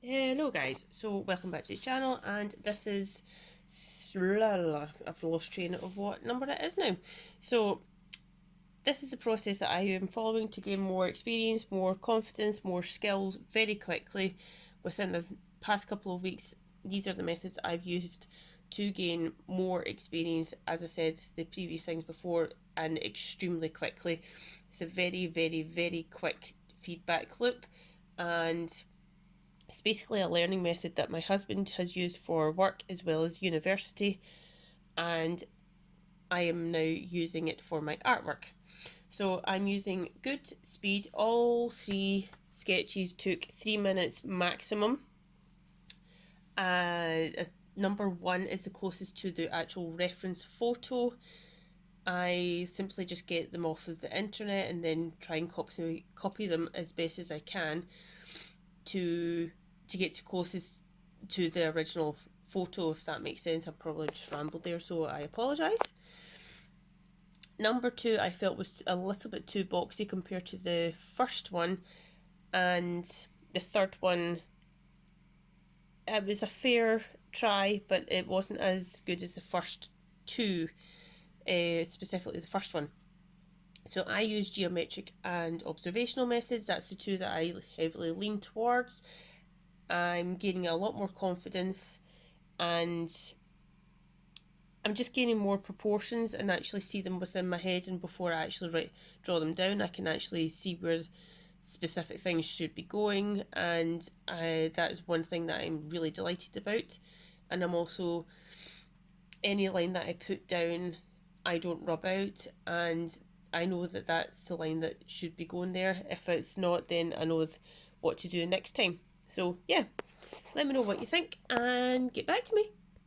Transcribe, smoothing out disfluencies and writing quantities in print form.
Hello guys, so welcome back to the channel, and this is, I've lost train of what number it is now. So this is the process that I am following to gain more experience, more confidence, more skills very quickly. Within the past couple of weeks, these are the methods I've used to gain more experience, as I said the previous things before, and extremely quickly. It's a very quick feedback loop, and it's basically a learning method that my husband has used for work as well as university, and I am now using it for my artwork. So I'm using good speed. All three sketches took 3 minutes maximum. Number one is the closest to the actual reference photo. I simply just get them off of the internet and then try and copy them as best as I can to get to closest to the original photo, if that makes sense. I've probably just rambled there, so I apologise. Number two I felt was a little bit too boxy compared to the first one, and the third one, it was a fair try, but it wasn't as good as the first two, specifically the first one. So I use geometric and observational methods. That's the two that I heavily lean towards. I'm gaining a lot more confidence, and I'm just gaining more proportions and actually see them within my head, and before I actually draw them down, I can actually see where specific things should be going, and that is one thing that I'm really delighted about. And I'm also, any line that I put down, I don't rub out, and I know that that's the line that should be going there. If it's not, then I know what to do next time. So yeah, let me know what you think and get back to me.